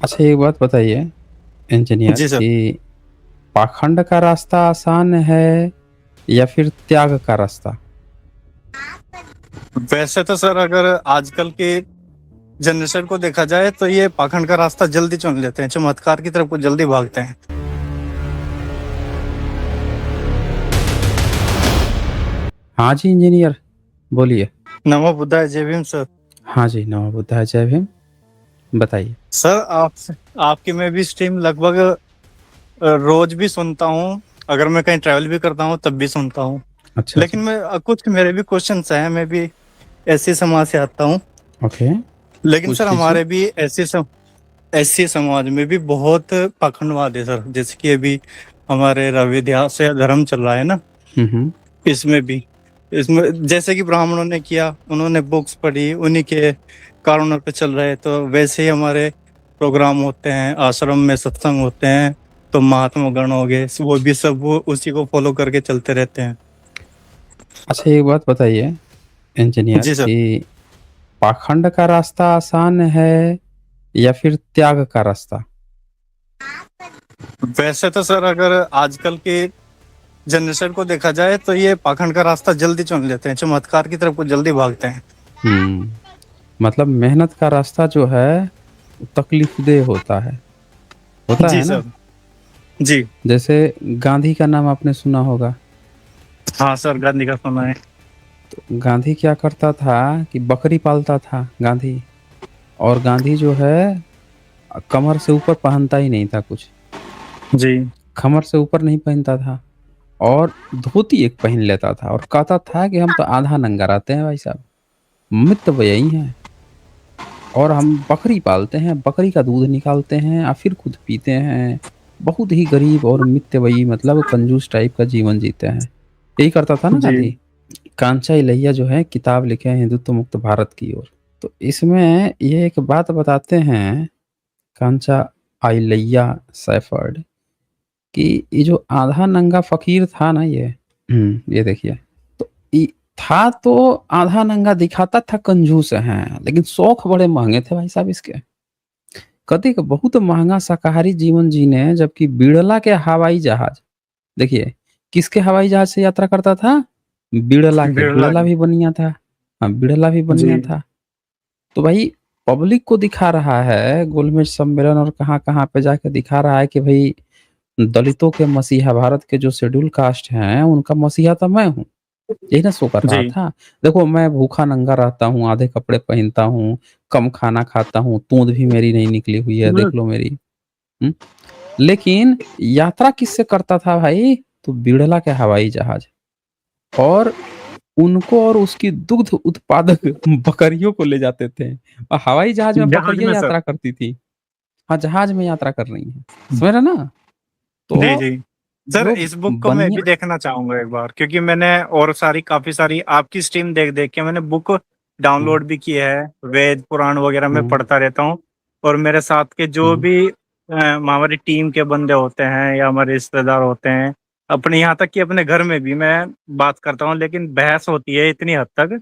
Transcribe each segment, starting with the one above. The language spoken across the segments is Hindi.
अच्छा, एक बात बताइए इंजीनियर जी सर। कि पाखंड का रास्ता आसान है या फिर त्याग का रास्ता? वैसे तो सर अगर आजकल के जनरेशन को देखा जाए तो ये पाखंड का रास्ता जल्दी चुन लेते हैं, चमत्कार की तरफ को जल्दी भागते हैं। हाँ जी इंजीनियर, बोलिए। नमो बुद्धाय, जय भीम सर। हाँ जी, नमो बुद्धाय, जय भीम। बताइए। सर आपसे आपकी मैं भी स्ट्रीम लगभग रोज भी सुनता हूँ। अगर मैं कहीं ट्रैवल भी करता हूँ तब भी सुनता हूँ। अच्छा लेकिन जी। मैं कुछ मेरे भी क्वेश्चंस हैं, मैं भी ऐसी समाज से आता हूँ। ओके, लेकिन सर पूछ लीजिए। हमारे भी ऐसी समाज में भी बहुत पाखंडवाद है सर, जैसे कि अभी हमारे रविदास से धर्म चल रहा है ना, हम्म। इसमें भी इसमें जैसे कि ब्राह्मणों ने किया, उन्होंने बुक्स पढ़ी, उन्हीं के कारणों पे चल रहे, तो वैसे ही हमारे प्रोग्राम होते हैं, आश्रम में सत्संग होते हैं, तो महात्मा गण हो गए, वो भी सब वो उसी को फॉलो करके चलते रहते हैं। अच्छा, एक बात बताइए इंजीनियर जी सर। कि पाखंड का रास्ता आसान है या फिर त्याग का रास्ता? वैसे तो सर अगर आजकल के जनरेशन को देखा जाए तो ये पाखंड का रास्ता जल्दी चुन लेते हैं, चमत्कार की तरफ को जल्दी भागते हैं। मतलब मेहनत का रास्ता जो है तकलीफदेह होता जी है ना। सर। जी। जैसे गांधी का नाम आपने सुना होगा। हाँ सर, गांधी का सुना है। गांधी क्या करता था कि बकरी पालता था गांधी। और गांधी जो है कमर से ऊपर पहनता ही नहीं था कुछ। जी। कमर से ऊपर नहीं पहनता था और धोती एक पहन लेता था और कहता था कि हम तो आधा नंगा रहते हैं भाई साहब, मित्त यही हैं और हम बकरी पालते हैं, बकरी का दूध निकालते हैं और फिर खुद पीते हैं। बहुत ही गरीब और मितव्ययी मतलब कंजूस टाइप का जीवन जीते हैं। यही करता था ना जी। गांधी। कांचा इलैया जो है किताब लिखे हैं हिंदुत्व मुक्त भारत की ओर। तो इसमें ये एक बात बताते हैं कांचा आइलैया सैफर्ड कि ये जो आधा नंगा फकीर था ना ये, ये देखिए। तो था तो आधा नंगा दिखाता था कंजूस है, लेकिन शौक बड़े महंगे थे भाई साहब इसके। कति का बहुत महंगा शाकाहारी जीवन जीने, जबकि बिड़ला के हवाई जहाज देखिए, किसके हवाई जहाज से यात्रा करता था? बिड़ला के। बिरला बिड़ला की। भी बनिया था। हाँ, बिड़ला भी जी। बनिया था। तो भाई पब्लिक को दिखा रहा है गोलमेज सम्मेलन और कहाँ कहाँ पे जाके दिखा रहा है कि भाई दलितों के मसीहा, भारत के जो शेड्यूल कास्ट हैं उनका मसीहा तो मैं हूँ। यही ना शो कर रहा जी। था। देखो मैं भूखा नंगा रहता हूँ, आधे कपड़े पहनता हूँ, कम खाना खाता हूँ, तूंद भी मेरी नहीं निकली हुई है, हम्म। देख लो मेरी। हम्म? लेकिन यात्रा किससे करता था भाई? तो बिड़ला के हवाई जहाज। और उनको और उसकी दुग्ध उत्पादक बकरियों को ले जाते थे और हवाई जहाज में जहाज बकरियां में सर। यात्रा करती थी। हाँ, जहाज में यात्रा कर रही हैं, समझ रहे ना। जी तो जी। सर जो इस बुक को मैं बनिया। भी देखना चाहूंगा एक बार, क्योंकि मैंने और सारी काफी सारी आपकी स्ट्रीम देख देख के मैंने बुक हम्म, डाउनलोड भी की है। वेद पुराण वगैरह मैं हम्म, पढ़ता रहता हूँ। और मेरे साथ के जो हम्म, भी हमारी टीम के बंदे होते हैं या हमारे रिश्तेदार होते हैं, अपने यहाँ तक कि अपने घर में भी मैं बात करता हूँ, लेकिन बहस होती है इतनी हद तक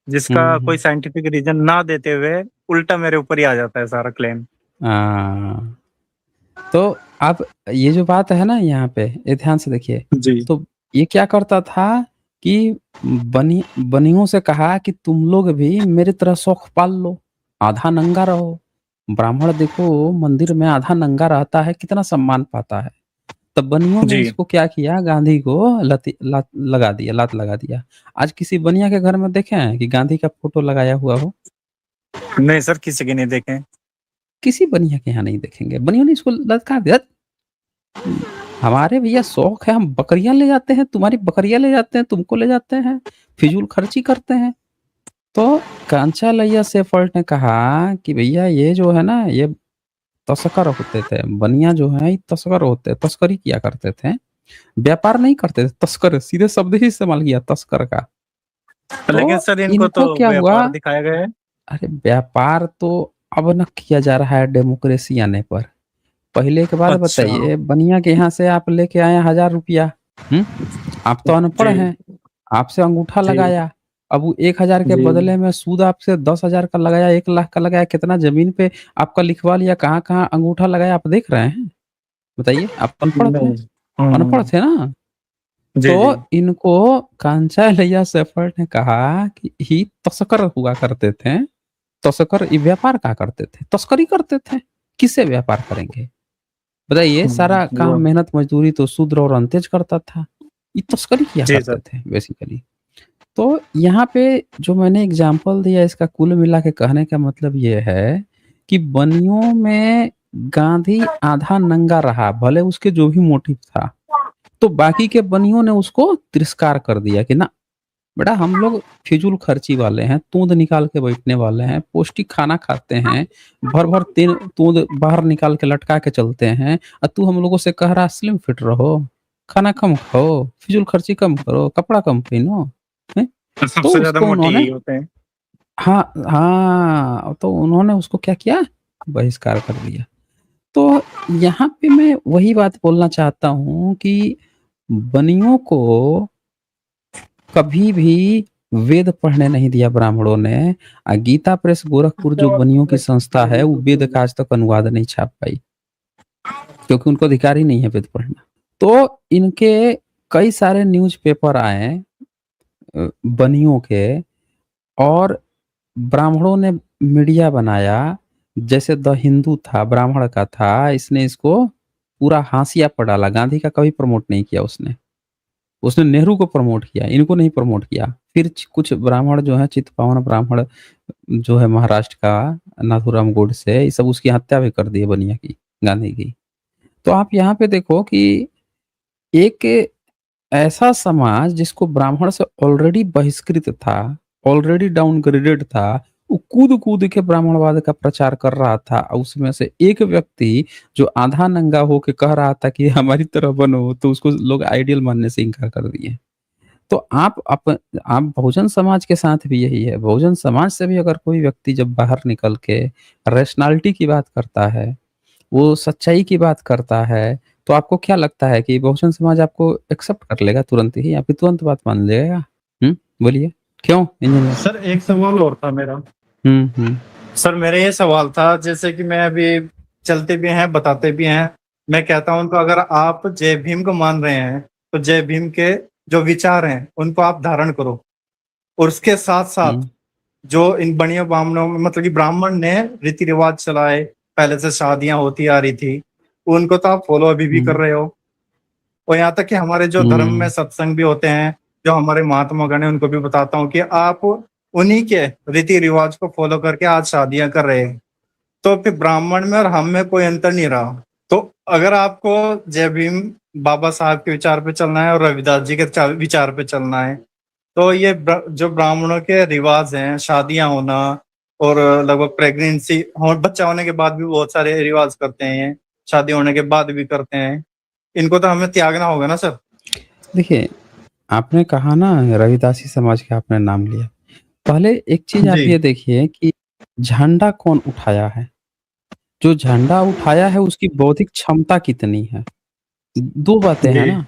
जिसका कोई हम्म। साइंटिफिक रीजन ना देते हुए उल्टा मेरे ऊपर ही आ जाता है सारा क्लेम। आ, तो आप ये जो बात है ना यहाँ पे, ये ध्यान से देखिए। जी। तो ये क्या करता था कि बनियों से कहा कि तुम लोग भी मेरी तरह शौक पाल लो, आधा नंगा रहो। ब्राह्मण देखो मंदिर में आधा नंगा रहता है, कितना सम्मान पाता है। तब बनियों ने जी। इसको क्या किया, गांधी को लात लगा दिया। आज किसी बनिया के घर में देखे हैं कि गांधी का फोटो लगाया हुआ हो? नहीं सर, किसी के नहीं देखे। किसी बनिया के यहाँ नहीं देखेंगे। बनियों ने इसको लटका दिया। हमारे भैया शौक है, हम बकरियां ले जाते हैं, तुम्हारी बकरियां ले जाते हैं, तुमको ले जाते हैं, फिजूल खर्ची करते हैं। तो कांचा लैया सेफर्ट ने कहा कि भैया ये जो है ना, ये तस्कर होते थे, बनिया जो है ये तस्कर होते, तस्करी किया करते थे, व्यापार नहीं करते थे। तस्कर सीधे शब्द ही इस्तेमाल किया, तस्कर का। तो लेकिन सर इनको तो इनको क्या हुआ? व्यापार दिखाया गया है। अरे व्यापार तो अब न किया जा रहा है डेमोक्रेसी आने पर। पहले के बाद अच्छा। बताइए, बनिया के यहाँ से आप लेके आए 1000 रुपया। हम्म? आप तो अनपढ़ जी। हैं, आपसे अंगूठा जी। लगाया, अब वो 1000 के जी बदले में सूद आपसे 10,000 का लगाया, 1 लाख का लगाया, कितना ज़मीन पे आपका लिखवा लिया, कहाँ-कहाँ अंगूठा लगाया, आप देख रहे हैं? बताइए, आप अनपढ़ थे? नहीं। अनपढ़ थे ना? जी जी। तो इनको कांचा इलैया शेफर्ड ने कहा कि ही तस्कर हुआ करते थे। तस्कर ये व्यापार क्या करते थे? तस्करी करते थे। किससे व्यापार करेंगे? बताइए, सारा काम, वो मेहनत, मज़दूरी तो शूद्र और अंत्यज करता था। ये तस्करी किया जी करते सर। थे बेसिकली। तो यहाँ पे जो मैंने एग्ज़ाम्पल दिया, इसका कुल मिला के कहने का मतलब ये है कि बनियों में गांधी आधा नंगा रहा, भले उसके जो भी मोटिव था। तो बाकी के बनियों ने उसको तिरस्कार कर दिया कि ना बेटा, हम लोग फिजूल खर्ची वाले हैं, तूंद निकाल के बैठने वाले हैं, पौष्टिक खाना खाते हैं, भर भर दिन तूंद बाहर निकाल के लटका के चलते हैं, और तू हम लोगों से कह रहा स्लिम फिट रहो, खाना कम खाओ, फिजूल खर्ची कम करो, कपड़ा कम पहनो। हैं? तो सबसे ज्यादा उसको मोटी उन्होंने, यही होते हैं। हाँ हाँ, तो उन्होंने उसको क्या किया, बहिष्कार कर दिया। तो यहाँ पे मैं वही बात बोलना चाहता हूँ कि बनियों को कभी भी वेद पढ़ने नहीं दिया ब्राह्मणों ने। गीता प्रेस गोरखपुर जो बनियों की संस्था है, वो वेद का आज तक अनुवाद नहीं छाप पाई, क्योंकि उनको अधिकार ही नहीं है वेद पढ़ना। तो इनके कई सारे न्यूज़पेपर आए बनियों के, और ब्राह्मणों ने मीडिया बनाया। जैसे द हिंदू था, ब्राह्मण का था, इसने इसको पूरा हाशिया पर डाला। गांधी का कभी प्रमोट नहीं किया उसने। उसने नेहरू को प्रमोट किया, इनको नहीं प्रमोट किया। फिर कुछ ब्राह्मण जो है, चित्पावन ब्राह्मण जो है महाराष्ट्र का, नाथूराम गोडसे, ये सब उसकी हत्या भी कर दी है बनिया की, गांधी की। तो आप यहाँ पे देखो कि एक ऐसा समाज जिसको ब्राह्मण से ऑलरेडी बहिष्कृत था, ऑलरेडी डाउनग्रेडेड था, वो कूद-कूद के ब्राह्मणवाद का प्रचार कर रहा था, और उसमें से एक व्यक्ति जो आधा नंगा होके कह रहा था कि हमारी तरह बनो, तो उसको लोग आइडियल मानने से इनकार कर दिए। तो आप बहुजन समाज के साथ भी यही है। बहुजन समाज से भी अगर कोई व्यक्ति जब बाहर निकल के रैशनैलिटी की बात करता है, वो सच्चाई की बात करता है, तो आपको क्या लगता है कि बहुजन समाज आपको एक्सेप्ट कर लेगा तुरंत ही, या फिर तुरंत बात मान लेगा? बोलिए, क्यों इंजीनियर? सर एक सवाल और था मेरा। हुँ। सर मेरा ये सवाल था, जैसे कि मैं अभी चलते भी हैं बताते भी हैं, मैं कहता हूं तो अगर आप जय भीम को मान रहे हैं तो जय भीम के जो विचार हैं उनको आप धारण करो, और उसके साथ साथ हुँ, जो इन बनिया ब्राह्मणों में मतलब कि ब्राह्मण ने रीति रिवाज चलाए, पहले से शादियां होती आ रही थी, उनको तो आप फॉलो अभी भी कर हुँ, रहे हो। और यहाँ तक कि हमारे जो धर्म में हुँ, सत्संग भी होते हैं, जो हमारे महात्मा गण है, उनको भी बताता हूँ कि आप उन्हीं के रीति रिवाज को फॉलो करके आज शादियां कर रहे हैं। तो फिर ब्राह्मण में और हम में कोई अंतर नहीं रहा। तो अगर आपको जय भीम बाबा साहब के विचार पे चलना है और रविदास जी के विचार पे चलना है, तो ये जो ब्राह्मणों के रिवाज हैं, शादियां होना और लगभग प्रेगनेंसी हो, बच्चा होने के बाद भी बहुत सारे रिवाज करते हैं, शादी होने के बाद भी करते हैं, इनको तो हमें त्यागना होगा ना सर। देखिए, आपने कहा ना रविदासी समाज का आपने नाम लिया। पहले एक चीज़ जी आप ये देखिए कि झंडा कौन उठाया है? जो झंडा उठाया है उसकी बौद्धिक क्षमता कितनी है? 2 बातें जी हैं ना।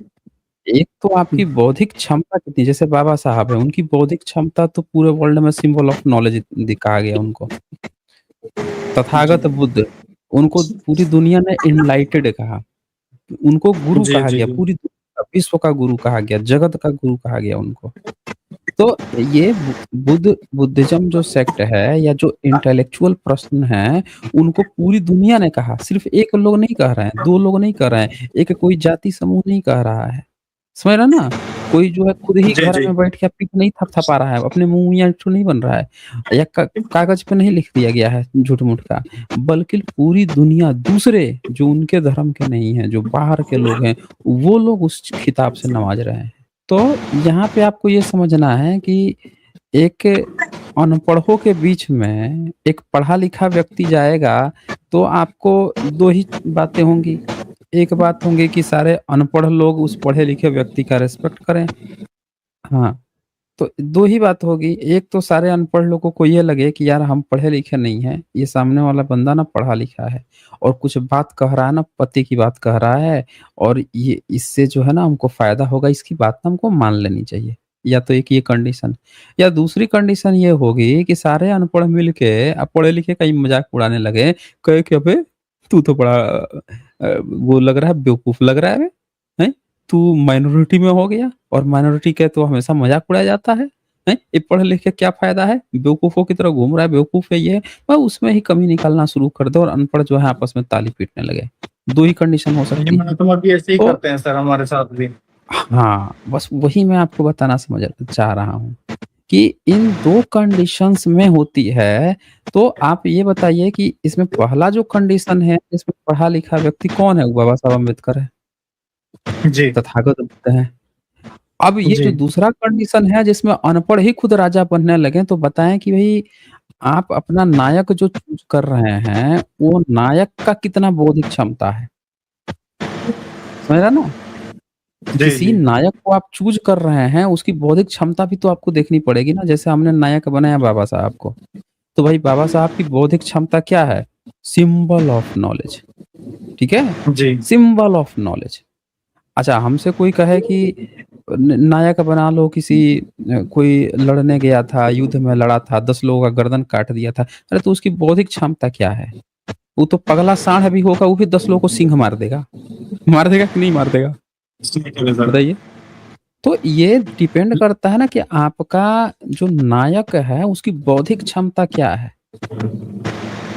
एक तो आपकी बौद्धिक क्षमता कितनी, जैसे बाबा साहब हैं, उनकी बौद्धिक क्षमता तो पूरे वर्ल्ड में सिंबल ऑफ नॉलेज कहा गया उनको। जी तथागत बुद्ध, उनको पूरी दुनिया ने एनलाइटेड कहा। उनको गुरु जी कहा जी गया, जी पूरी विश्व का गुरु कहा गया, जगत का गुरु कहा गया उनको। तो ये बुद्धिज़्म जो सेक्ट है, या जो इंटेलेक्चुअल पर्सन हैं, उनको पूरी दुनिया ने कहा, सिर्फ़ 1 लोग नहीं कह रहे हैं, 2 लोग नहीं कह रहे हैं, एक कोई जाति समूह नहीं कह रहा है। समझ रहे हैं ना? कोई जो है खुद ही जी घर जी में बैठ के पीठ नहीं थपथपा रहा है, अपने मुँह मियाँ मिट्ठू नहीं बन रहा है, या कागज़ पे नहीं लिख दिया गया है झूठ-मूठ का, बल्कि पूरी दुनिया दूसरे जो उनके धर्म के नहीं हैं, जो बाहर के लोग हैं, वो लोग उस खिताब से नवाज़ रहे हैं। तो यहाँ पे आपको ये समझना है कि एक अनपढ़ों के बीच में एक पढ़ा-लिखा व्यक्ति जाएगा, तो आपको 2 ही बातें होंगी। एक बात होंगी कि सारे अनपढ़ लोग उस पढ़े-लिखे व्यक्ति का रिस्पेक्ट करें। हाँ, तो 2 ही बात होगी। एक तो सारे अनपढ़ लोगों को ये लगे कि यार हम पढ़े-लिखे नहीं हैं, ये सामने वाला बंदा ना पढ़ा-लिखा है, और कुछ बात कह रहा है ना, पते की बात कह रहा है, और ये इससे जो है ना हमको फ़ायदा होगा, इसकी बात ना हमको मान लेनी चाहिए। या तो एक ये कंडीशन, या दूसरी कंडीशन ये होगी कि सारे अनपढ़ मिल के अब पढ़े लिखे का ही मज़ाक उड़ाने लगे, कहे कि अबे तू तो बड़ा वो लग रहा है, बेवकूफ़ लग रहा है बे, हैं? तू माइनॉरिटी में हो गया और माइनॉरिटी का तो हमेशा मज़ाक उड़ाया जाता है, हैं? ये पढ़ लिख के क्या फ़ायदा है? बेवकूफ़ों की तरह घूम रहा है, बेवकूफ़ है ये है। बस उसमें ही कमी निकालना शुरू कर दो और अनपढ़ जो है आपस में ताली पीटने लगे। 2 ही कंडीशन हो ये सकती है। महात्मा भी ऐसे ही तो करते हैं सर, हमारे साथ भी। हाँ, बस वही मैं आपको बताना समझ चाह रहा हूँ कि इन 2 कंडीशंस में होती है, तो आप ये बताइए कि इसमें पहला जो कंडीशन है, इसमें पढ़ा-लिखा व्यक्ति कौन है? वो बाबा साहब अम्बेडकर है, जी, तथागत बुद्ध हैं। अब ये जो जी, दूसरा कंडीशन है जिसमें अनपढ़ ही खुद राजा बनने लगे, तो बताएँ कि भई आप अपना नायक जो चूज़ कर रहे हैं, वो नायक का कितना बौद्धिक क्षमता है? समझ रहे हैं ना? जी, किसी जी, नायक को आप चूज़ कर रहे हैं, उसकी बौद्धिक क्षमता भी तो आपको देखनी पड़ेगी ना, जैसे हमने नायक बनाया बाबा साहब को, तो भाई बाबा साहब की बौद्धिक क्षमता क्या है? सिंबल ऑफ नॉलेज, ठीक है? जी, सिंबल ऑफ नॉलेज। अच्छा हमसे कोई कहे कि नायक बना लो किसी कोई लड़ने गया था, युद्ध में लड़ा था, 10 लोगों का गर्दन काट दिया था, अरे तो उसकी बौद्धिक क्षमता क्या है? वो तो पगला साँड़ भी होगा, वो भी 10 लोगों को सींग मार देगा। मार देगा कि नहीं मार देगा? ठीक है सर। बताइए? तो ये डिपेंड करता है ना कि आपका जो नायक है उसकी बौद्धिक क्षमता क्या है?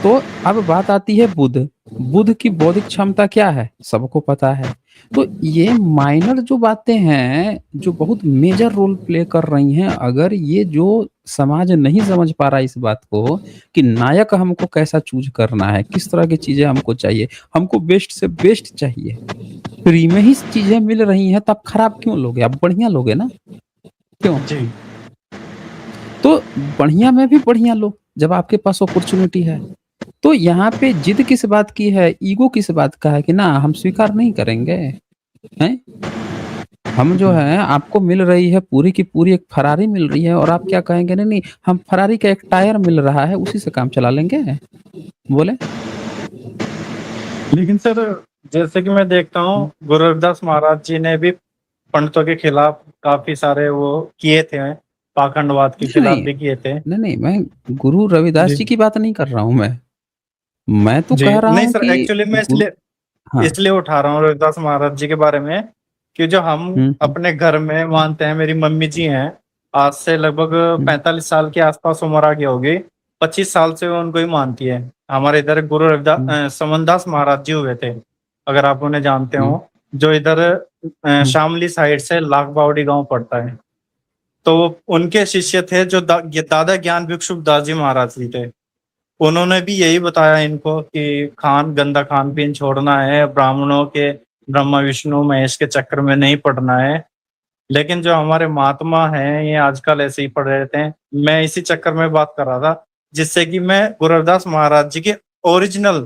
तो अब बात आती है बुद्ध। बुद्ध की बौद्धिक क्षमता क्या है? सबको पता है। तो ये माइनर जो बातें हैं, जो बहुत मेजर रोल प्ले कर रही हैं, अगर ये जो समाज नहीं समझ पा रहा है इस बात को कि नायक हमको कैसा चूज़ करना है, किस तरह की चीज़ें हमको चाहिए, हमको बेस्ट से बेस्ट चाहिए। फ्री में ही चीज़ें मिल रही हैं, तो आप खराब क्यों लोगे? आप बढ़िया लोगे ना, क्यों? जी, तो बढ़िया में भी बढ़िया लो, जब आपके पास अपॉर्च्युनिटी है। तो यहाँ पे जिद किस बात की है, ईगो किस बात का है कि ना हम स्वीकार नहीं करेंगे, हैं? हम जो है आपको मिल रही है पूरी की पूरी एक फ़ेरारी मिल रही है और आप क्या कहेंगे नहीं, नहीं हम फ़ेरारी का एक टायर मिल रहा है उसी से काम चला लेंगे, बोले? लेकिन सर जैसे कि मैं देखता हुँ, हूँ गुरु रविदास महाराज जी ने भी पंडितों के खिलाफ काफ़ी सारे वो किए थे, पाखंडवाद के खिलाफ नहीं, भी किए थे। नहीं, नहीं मैं गुरु रविदास जी, जी की बात नहीं कर रहा हूँ मैं। मैं तो जी। कह रहा नहीं हूँ सर, कि एक्चुअली मैं गुरु इसलिए हाँ, इसलिए उठा रहा हूँ रविदास महाराज जी के बारे में कि जो हम हुँ, हुँ, अपने घर में मानते हैं, मेरी मम्मी जी हैं, आज से लगभग हुँ, 45 साल के आसपास उम्र आ गई होगी, 25 साल से वो उनको ही मानती है। हमारे इधर गुरु रविदास हुँ, समनदास महाराज जी हुए थे, अगर आप उन्हें जानते हुँ, हो, जो इधर हुँ, शामली साइड से लाख बावड़ी गांव पड़ता है। तो वो उनके शिष्य थे जो ये दादा ज्ञान भिक्षुक दास जी महाराज जी थे। उन्होंने भी यही बताया इनको कि गंदा खान पीन छोड़ना है, ब्राह्मणों के ब्रह्मा विष्णु महेश के चक्कर में नहीं पड़ना है। लेकिन जो हमारे महात्मा हैं ये आजकल ऐसे ही पड़ रहे थे। मैं इसी चक्कर में बात कर रहा था जिससे कि मैं गुरु रविदास महाराज जी के ओरिजिनल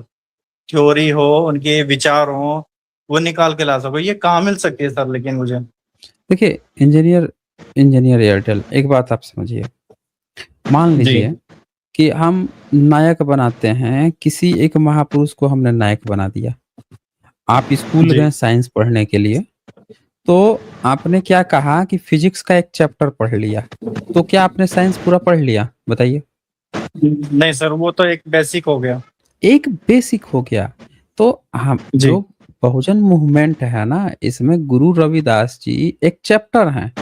थ्योरी हो, उनके विचार हो, वो निकाल के ला सकूं। ये कहाँ मिल सकती है सर लेकिन मुझे? देखिए इंजीनियर इंजीनियर एयरटेल एक बात आप समझिए, मान जी, लीजिए कि हम नायक बनाते हैं, किसी एक महापुरुष को हमने नायक बना दिया। आप स्कूल जी। गए साइंस पढ़ने के लिए, तो आपने क्या कहा कि फिज़िक्स का एक चैप्टर पढ़ लिया, तो क्या आपने साइंस पूरा पढ़ लिया? बताइए? नहीं सर, वो तो एक बेसिक हो गया। एक बेसिक हो गया, तो हम जी, जो बहुजन मूवमेंट है ना, इसमें गुरु रविदास जी एक चैप्टर हैं,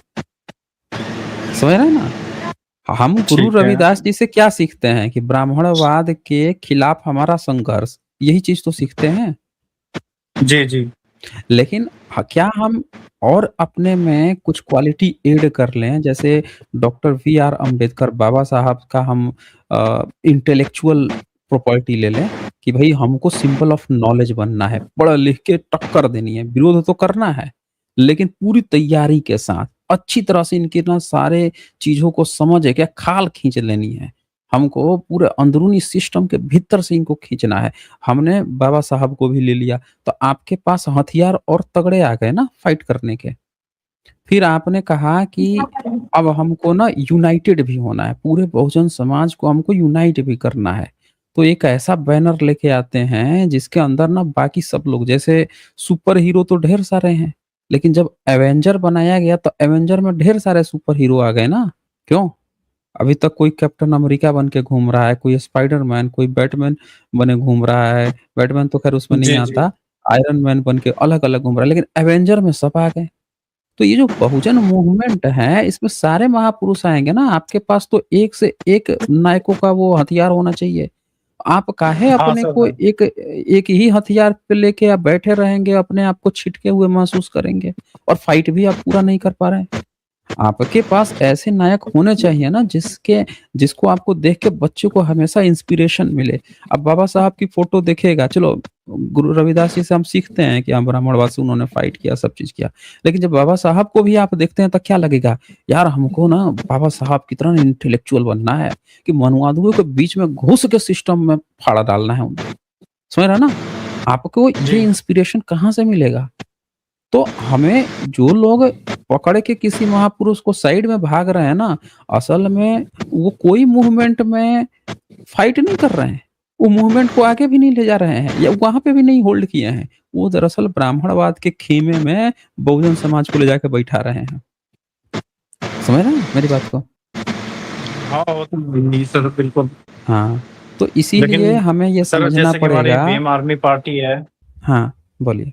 समझ रहे हैं ना? हम गुरु ठीक है। रविदास जी से क्या सीखते हैं कि ब्राह्मणवाद के खिलाफ हमारा संघर्ष, यही चीज़ तो सीखते हैं। जी, जी। लेकिन क्या हम और अपने में कुछ क्वालिटी ऐड कर लें, जैसे डॉक्टर वी आर अम्बेडकर बाबा साहब का हम इंटेलेक्चुअल प्रॉपर्टी ले लें कि भई हमको सिंबल ऑफ नॉलेज बनना है, पढ़ लिख के टक्कर देनी है, विरोध तो करना है, लेकिन पूरी तैयारी के साथ, अच्छी तरह से इनके ना सारे चीज़ों को समझ के खाल खींच लेनी है। हमको पूरे अंदरूनी सिस्टम के भीतर से इनको खींचना है। हमने बाबा साहब को भी ले लिया, तो आपके पास हथियार और तगड़े आ गए ना फाइट करने के। फिर आपने कहा कि अब हमको ना यूनाइटेड भी होना है, पूरे बहुजन समाज को हमको यूनाइट भी करना है। तो एक ऐसा बैनर लेके आते हैं जिसके अंदर ना बाकी सब लोग जैसे सुपर हीरो तो ढेर सारे हैं, लेकिन जब एवेंजर बनाया गया तो एवेंजर में ढेर सारे सुपर हीरो आ गए ना, क्यों? अभी तक कोई कैप्टन अमेरिका बन के घूम रहा है, कोई स्पाइडरमैन, कोई बैटमैन बने घूम रहा है। बैटमैन तो खैर उसमें नहीं जी, जी। आता, आयरन मैन बन के अलग-अलग घूम रहा है, लेकिन एवेंजर में सब आ गए। तो ये जो बहुजन मूवमेंट है, इसमें सारे महापुरुष आएँगे ना, आपके पास तो एक से एक नायकों का वो हथियार होना चाहिए। आप काहे हाँ अपने सर, को हाँ। एक ही हथियार पे लेके आप बैठे रहेंगे, अपने आप को छिटके हुए महसूस करेंगे और फाइट भी आप पूरा नहीं कर पा रहे हैं। आपके पास ऐसे नायक होने चाहिए ना जिसको आपको देख के बच्चों को हमेशा इंस्पिरेशन मिले। अब बाबा साहब की फ़ोटो देखेगा, चलो गुरु रविदास जी से हम सीखते हैं कि हाँ, ब्राह्मणवाद से उन्होंने फाइट किया, सब चीज़ किया। लेकिन जब बाबा साहब को भी आप देखते हैं तो क्या लगेगा? यार हमको ना बाबा साहब की तरह इंटेलेक्चुअल बनना है कि मनुवादियों के बीच में घुस के सिस्टम में फाड़ा डालना है उनको। समझ रहे हैं ना? आपको ये जी। इंस्पिरेशन कहाँ से मिलेगा? तो हमें जो लोग पकड़ के किसी महापुरुष को साइड में भाग रहे हैं ना, असल में वो कोई मूवमेंट में फाइट नहीं कर रहे हैं। वो मूवमेंट को आगे भी नहीं ले जा रहे हैं या वहाँ पे भी नहीं होल्ड किए हैं। वो दरअसल ब्राह्मणवाद के खेमे में बहुजन समाज को ले जाके बैठा रहे हैं। समझ रहे हैं मेरी बात को? हाँ, वो तो नहीं सर, बिल्कुल। हाँ, तो इसीलिए लेकिन हमें ये सर, समझना जैसे कि हमारी पड़ेगा। भीम आर्मी पार्टी है, हाँ, बोलिए,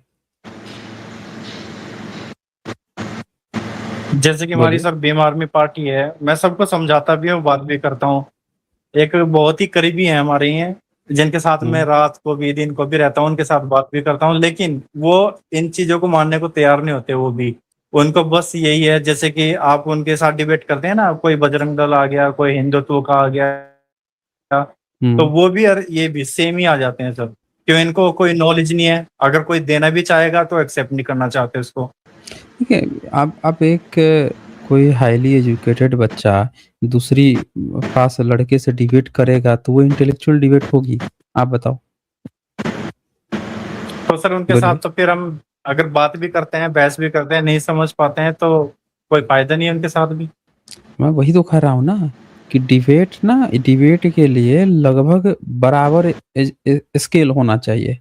जैसे कि हमारी बोलिए। सर भीम आर्मी पार्टी है, मैं सबको समझाता भी हूँ, बात भी करता हूँ। एक बहुत ही करीबी है हमारे ये, जिनके साथ मैं हुँ, रात को भी दिन को भी रहता हूँ, उनके साथ बात भी करता हूँ, लेकिन वो इन चीजों को मानने को तैयार नहीं होते वो भी। उनको बस यही है, जैसे कि आप उनके साथ डिबेट करते हैं ना, कोई बजरंग दल आ गया, कोई हिंदुत्व का आ गया, तो हुँ। वो भी और ये भी सेम ही आ जाते हैं सब। क्यों? इनको कोई नॉलेज नहीं है, अगर कोई देना भी चाहेगा तो एक्सेप्ट नहीं करना चाहते उसको। देखिए, आप एक कोई हाइली एजुकेटेड बच्चा दूसरी पास लड़के से डिबेट करेगा तो वो इंटेलेक्चुअल डिबेट होगी। आप बताओ? तो सर उनके साथ बोलिए। तो फिर हम अगर बात भी करते हैं, बहस भी करते हैं, नहीं समझ पाते हैं तो कोई फायदा नहीं है उनके साथ भी। मैं वही तो कह रहा हूँ ना कि डिबेट के लिए लगभग बराबर स्केल होना चाहिए।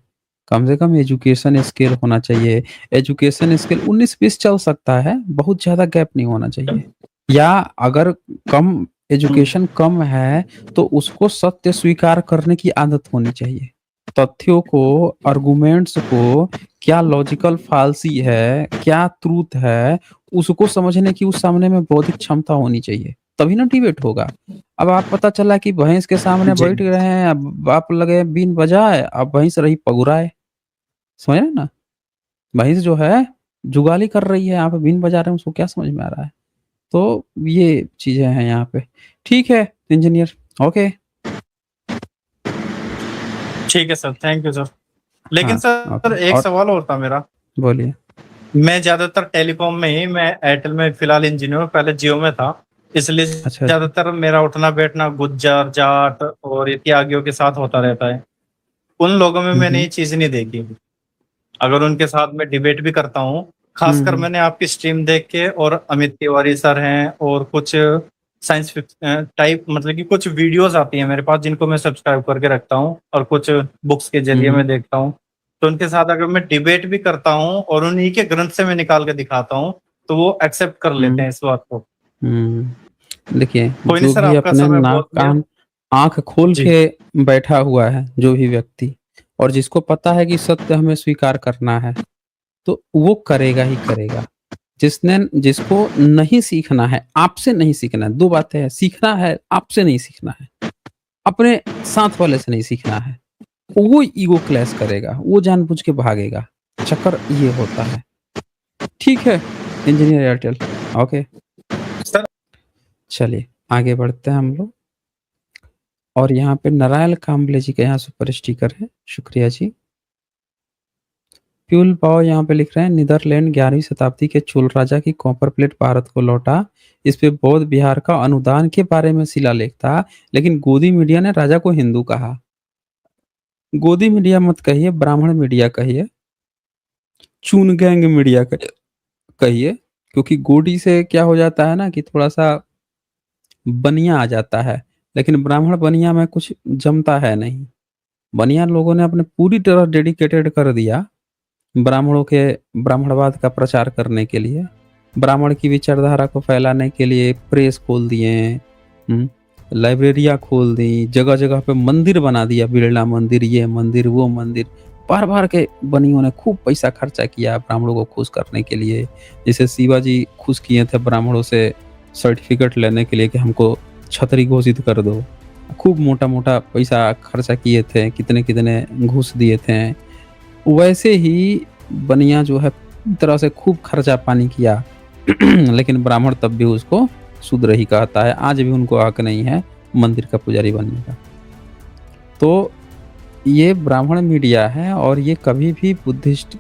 कम से कम एजुकेशन स्केल होना चाहिए। एजुकेशन स्केल 19-20 चल सकता है, बहुत ज़्यादा गैप नहीं होना चाहिए। या अगर कम एजुकेशन कम है तो उसको सत्य स्वीकार करने की आदत होनी चाहिए। तथ्यों को, आर्गुमेंट्स को, क्या लॉजिकल फालसी है, क्या ट्रुथ है, उसको समझने की उस सामने में बौद्धिक क्षमता होनी चाहिए, तभी ना डिबेट होगा। अब आप पता चला कि भैंस के सामने जी। बैठ रहे हैं, अब बाप लगे बीन बजाए, अब भैंस रही पगुराए। समझ रहे हैं ना? भैंस जो है जुगाली कर रही है, आप बीन बजा रहे हैं, उसको क्या समझ में आ रहा है? तो ये चीज़ें हैं यहाँ पे। ठीक है इंजीनियर, ओके। ठीक है सर, थैंक यू सर। लेकिन हाँ, सर ओके एक और सवाल और था मेरा। बोलिए। मैं ज्यादातर टेलीकॉम में ही, मैं एयरटेल में फिलहाल इंजीनियर हूँ, पहले जियो में था, इसलिए अच्छा, अच्छा। ज्यादातर मेरा उठना बैठना गुज्जर जाट और इत्यादियों के साथ होता रहता है। उन लोगों में हुँ, मैंने हुँ। ये चीज नहीं देखी। अगर उनके साथ मैं डिबेट भी करता हूँ, हुँ, खासकर हुँ। मैंने आपकी स्ट्रीम देख के, और अमित तिवारी सर हैं, और कुछ साइंस टाइप, मतलब कि कुछ वीडियोस आती हैं मेरे पास जिनको मैं सब्सक्राइब करके रखता हूँ, और कुछ बुक्स के हुँ, जरिए हुँ। मैं देखता हूँ। तो उनके साथ अगर मैं डिबेट भी करता हूँ और उन्हीं के ग्रंथ से मैं निकाल के दिखाता हूँ, तो वो एक्सेप्ट कर लेते हुँ, हैं इस बात को। हुँ। देखिए, कोई नहीं जो सर, भी आपका अपने समय नाक बहुत लिया। कान आँख खोल जी। के बैठा हुआ है, जो भी व्यक्ति और जिसको पता है कि सत्य हमें स्वीकार करना है, तो वो करेगा ही करेगा। जिसको नहीं सीखना है, आपसे नहीं सीखना है, 2 बातें हैं, सीखना है, आपसे नहीं सीखना है, अपने साथ वाले से नहीं सीखना है, वो ईगो क्लैश करेगा, वो जानबूझ के भागेगा। चक्कर ये होता है। ठीक है, इंजीनियर एयरटेल, ओके। सर। चलिए, आगे बढ़ते हैं हम लोग। और यहाँ पे नारायण काम्बले जी के यहाँ सुपर स्टिकर है, शुक्रिया जी। प्यूल पाओ यहाँ पे लिख रहे हैं, नीदरलैंड 11वीं शताब्दी के चोल राजा की कॉपर प्लेट भारत को लौटा। इस पे बौद्ध विहार का अनुदान के बारे में शिलालेख था, लेकिन गोदी मीडिया ने राजा को हिंदू कहा। गोदी मीडिया मत कहिए, ब्राह्मण मीडिया कहिए, चून गैंग मीडिया कहिए, क्योंकि गोदी से क्या हो जाता है ना कि थोड़ा सा बनिया आ जाता है, लेकिन ब्राह्मण बनिया में कुछ जमता है नहीं। बनिया लोगों ने अपने पूरी तरह डेडिकेटेड कर दिया ब्राह्मणों के ब्राह्मणवाद का प्रचार करने के लिए, ब्राह्मण की विचारधारा को फैलाने के लिए प्रेस खोल दिए हैं, लाइब्रेरियाँ खोल दी, जगह-जगह पे मंदिर बना दिया, बिरला मंदिर, ये मंदिर, वो मंदिर। भर-भर के बनियों ने खूब पैसा खर्चा किया ब्राह्मणों को खुश करने के लिए। जैसे शिवाजी खुश किए थे ब्राह्मणों से सर्टिफ़िकेट लेने के लिए कि हमको क्षत्रिय घोषित कर दो। खूब मोटा-मोटा पैसा खर्चा किए थे, कितने-कितने घूस दिए थे। वैसे ही बनिया जो है एक तरह से खूब खर्चा पानी किया लेकिन ब्राह्मण तब भी उसको शूद्र ही कहता है। आज भी उनको हक नहीं है मंदिर का पुजारी बनने का। तो ये ब्राह्मण मीडिया है और ये कभी भी बुद्धिस्ट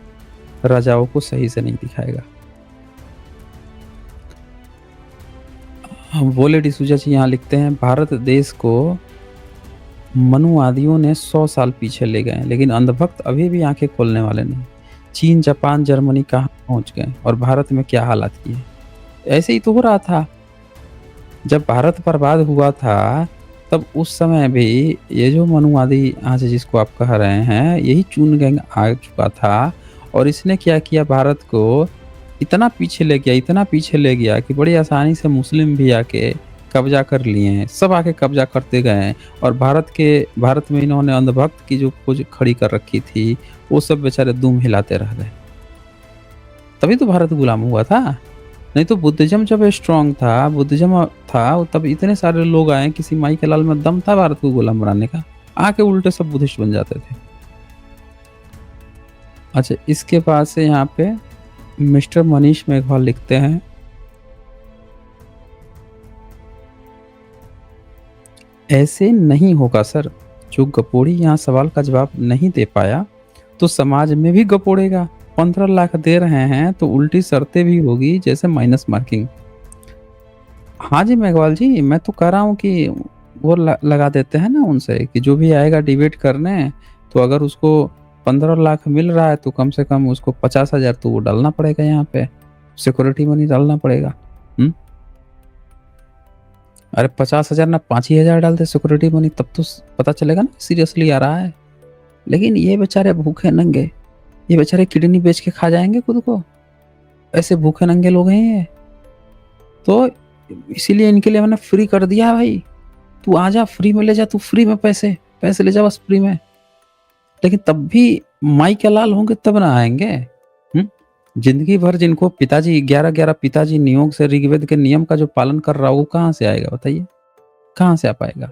राजाओं को सही से नहीं दिखाएगा। वोले डिसूजा जी यहाँ लिखते हैं, भारत देश को मनुवादियों ने 100 साल पीछे ले गए, लेकिन अंधभक्त अभी भी आंखें खोलने वाले नहीं। चीन, जापान, जर्मनी कहाँ पहुँच गए और भारत में क्या हालात किए। ऐसे ही तो हो रहा था। जब भारत बर्बाद हुआ था, तब उस समय भी ये जो मनुवादी आज जिसको आप कह रहे हैं, यही चून गैंग आ चुका था और इसने क्या किया, भारत को इतना पीछे ले गया कि बड़ी आसानी से मुस्लिम भी आके कब्ज़ा कर लिए हैं। सब आके कब्ज़ा करते गए हैं और भारत में इन्होंने अंधभक्त की जो खोज खड़ी कर रखी थी, वो सब बेचारे दुम हिलाते रह गए। तभी तो भारत गुलाम हुआ था। नहीं तो बुद्धिज़्म जब स्ट्रॉन्ग था, बुद्धिज़्म था, तब इतने सारे लोग आए, किसी माई के लाल में दम था भारत को गुलाम बनाने का। आके उल्टे सब बुद्धिस्ट बन जाते थे। अच्छा, इसके बाद से यहाँ पे मिस्टर मनीष मेघवाल लिखते हैं, ऐसे नहीं होगा सर। जो गपोड़ी यहाँ सवाल का जवाब नहीं दे पाया, तो समाज में भी गपोड़ेगा। 15 लाख दे रहे हैं तो उल्टी शर्तें भी होगी, जैसे माइनस मार्किंग। हाँ जी मेघवाल जी, मैं तो कह रहा हूँ कि वो लगा देते हैं ना उनसे कि जो भी आएगा डिबेट करने, तो अगर उसको 15 लाख मिल रहा है तो कम से कम उसको 50,000 तो वो डालना पड़ेगा यहाँ पे, सिक्योरिटी मनी डालना पड़ेगा। अरे 50,000 ना 5 ही हज़ार डाल दे सिक्योरिटी मनी, तब तो पता चलेगा ना सीरियसली आ रहा है। लेकिन ये बेचारे भूखे नंगे, ये बेचारे किडनी बेच के खा जाएंगे खुद को। ऐसे भूखे नंगे लोग हैं ये। तो इसीलिए इनके लिए मैंने फ्री कर दिया भाई। तू आ जा, फ्री में ले जा, तू फ्री में पैसे ले जा बस फ्री में। लेकिन तब भी माई के लाल होंगे तब ना आएंगे। जिंदगी भर जिनको पिताजी 11-11 पिताजी नियोग से ऋग्वेद के नियम का जो पालन कर रहा हो, वो कहाँ से आएगा बताइए? कहाँ से आ पाएगा?